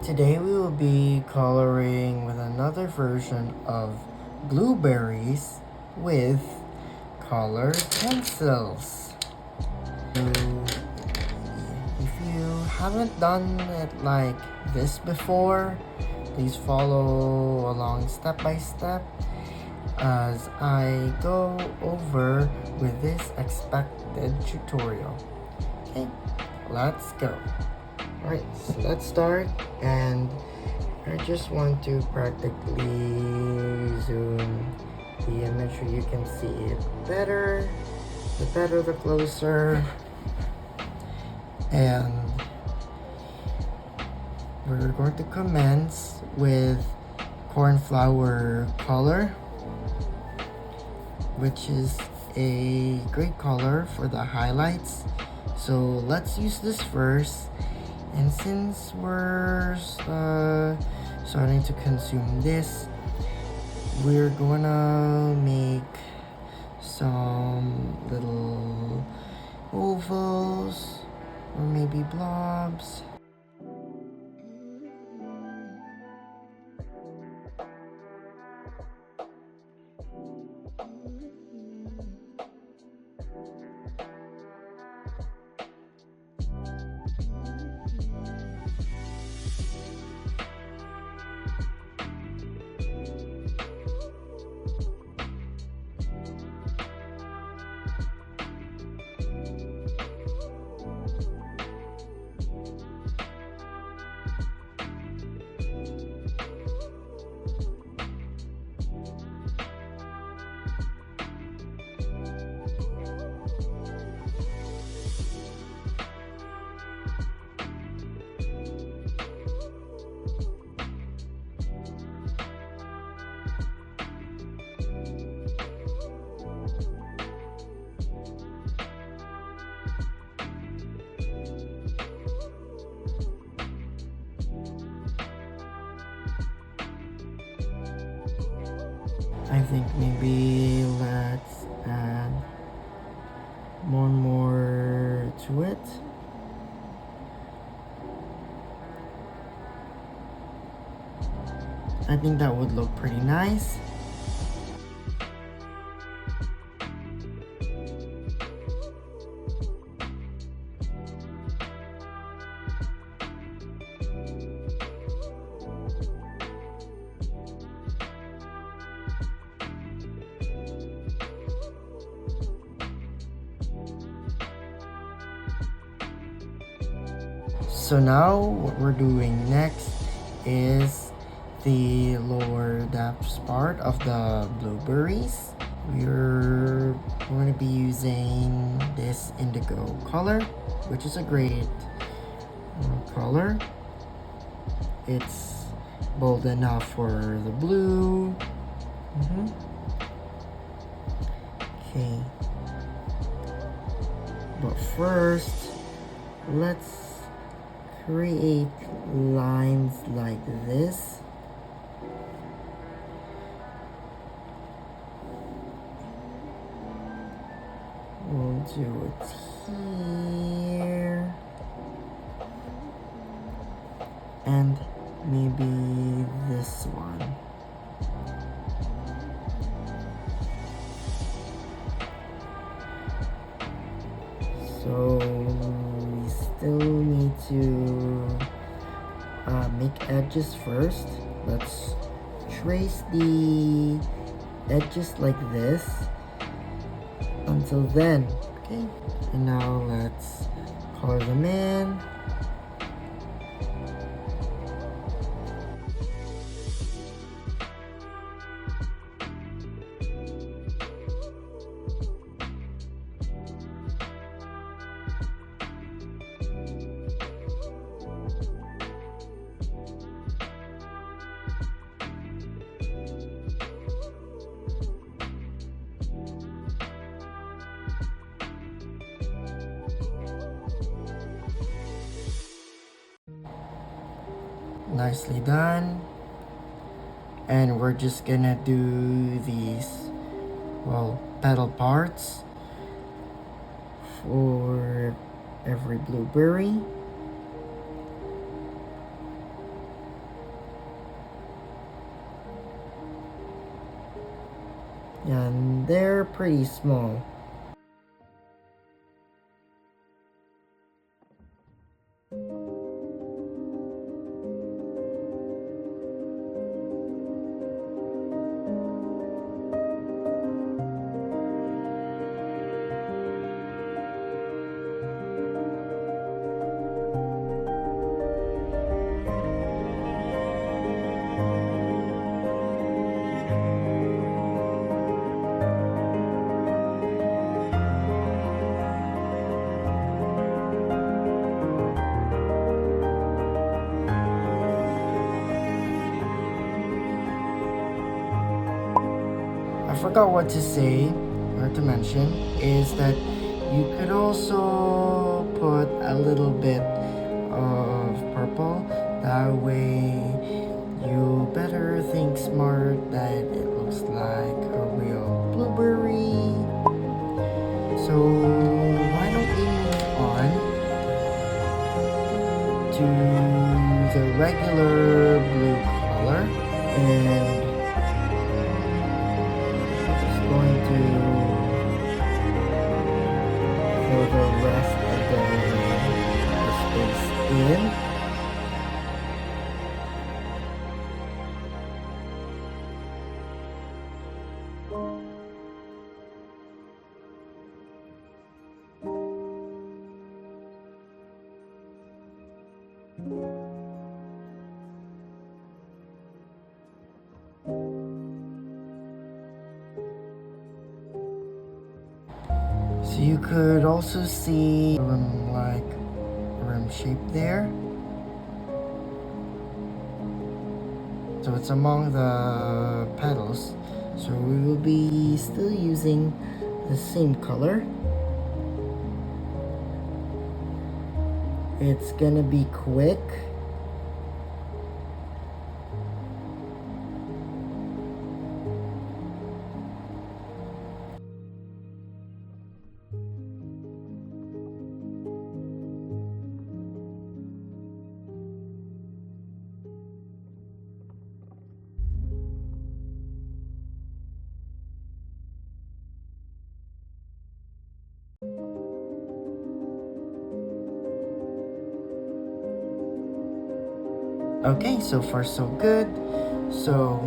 Today we will be coloring with another version of Blueberries with colored pencils. If you haven't done it like this before, please follow along step by step as I go over with this expected tutorial. Okay, let's go. Alright, so let's start, and I just want to practically zoom the image so you can see it better. The better, the closer. And we're going to commence with cornflower color, which is a great color for the highlights. So let's use this first. And since we're starting to consume this, we're gonna make some little ovals or maybe blobs. I think maybe let's add more to it. I think that would look pretty nice. So now what we're doing next is the lower depths part of the blueberries. We're going to be using this indigo color, which is a great color. It's bold enough for the blue. Okay. But first, let's create lines like this. We'll do it here. And maybe this one. So we still need to make edges first. Let's trace the edges like this until then. Okay, and now let's color them in. Nicely done. And we're just gonna do these, well, petal parts for every blueberry. and they're pretty small. I forgot what to say or to mention is that you could also put a little bit of purple. That way you better think smart that it looks like a real blueberry. So why don't we move on to the regular blue color, and going to fill the rest of the space in. So you could also see rim shape there. So it's among the petals. So we will be still using the same color. It's gonna be quick. Okay, so far so good. So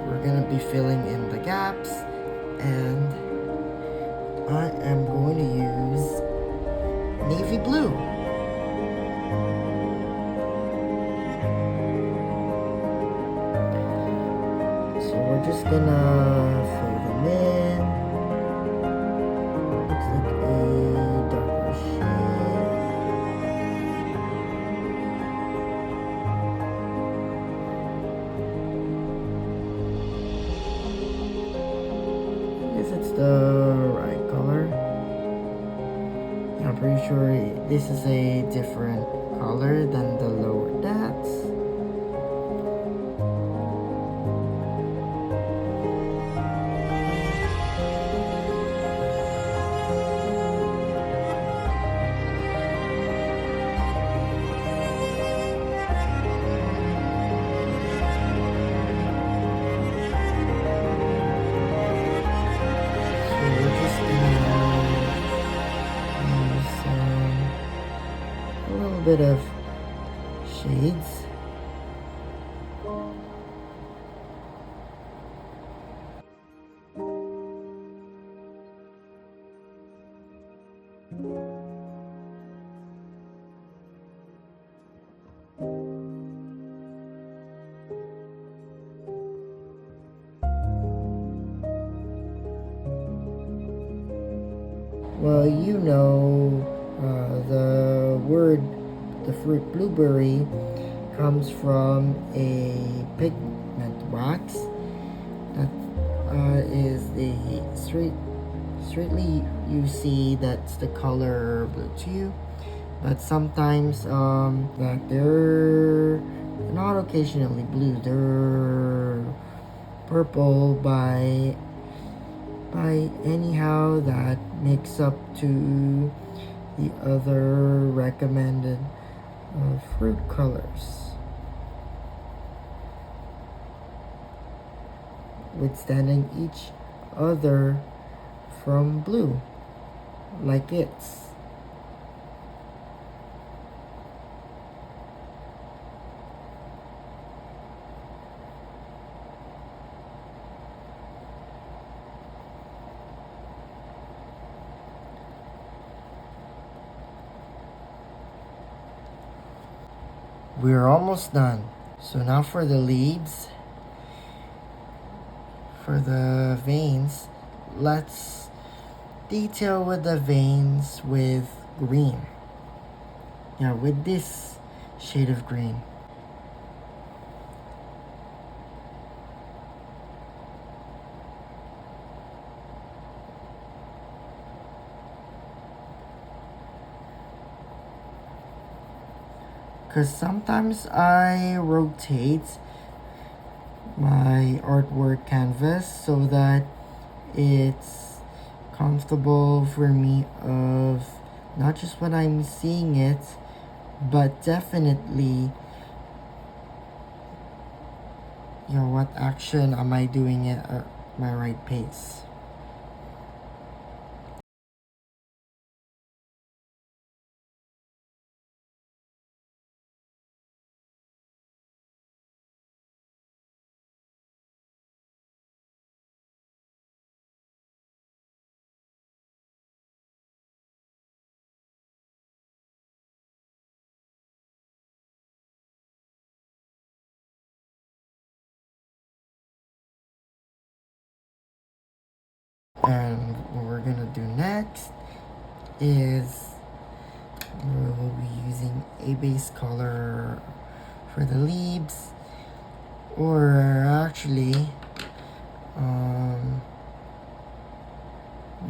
we're gonna be filling in the gaps, and I am going to use navy blue. So we're just gonna fill them in. Looks like a darker shade. I guess it's the right color. I'm pretty sure this is a different color than the lower dots. Bit of shades. Well, you know, the fruit blueberry comes from a pigment wax that is the straightly you see that's the color blue to you, but sometimes that they're not occasionally blue, they're purple by anyhow that makes up to the other recommended fruit colors, withstanding each other from blue, like it's. We're almost done. So now for the leaves, for the veins, let's detail with the veins with green. Yeah, with this shade of green. Because sometimes I rotate my artwork canvas so that it's comfortable for me of not just when I'm seeing it, but definitely, what action am I doing it at my right pace. And what we're gonna do next is we'll be using a base color for the leaves, or actually I'm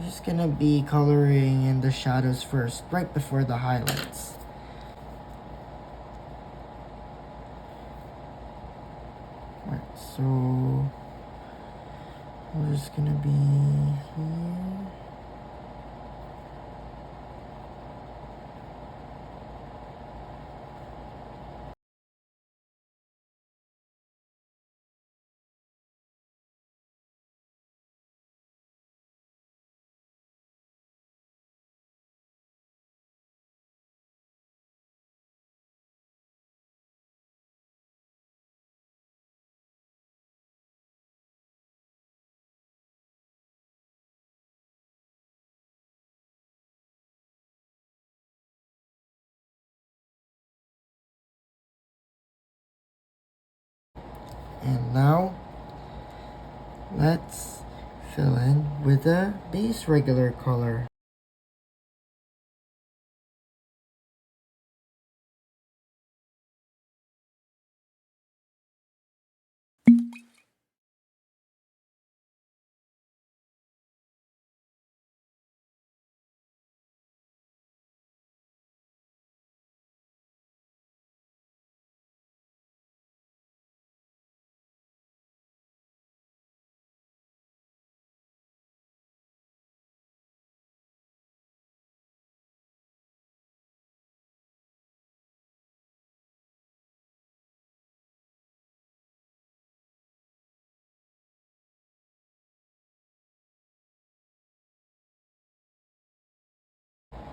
just gonna be coloring in the shadows first, right before the highlights. Right, so we're just gonna be here. And now let's fill in with the base regular color.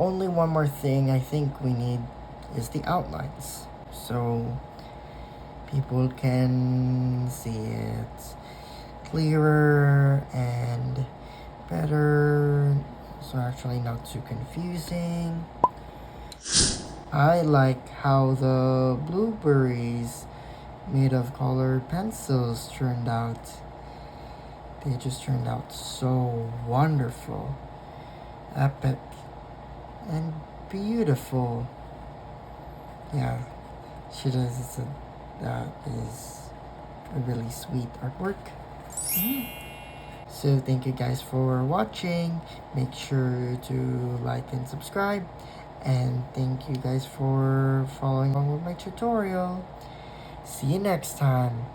Only one more thing I think we need is the outlines, so people can see it clearer and better, so actually not too confusing. I like how the blueberries made of colored pencils turned out. They just turned out so wonderful, epic, and beautiful. Yeah, she does. That is a really sweet artwork. So thank you guys for watching. Make sure to like and subscribe. And thank you guys for following along with my tutorial. See you next time.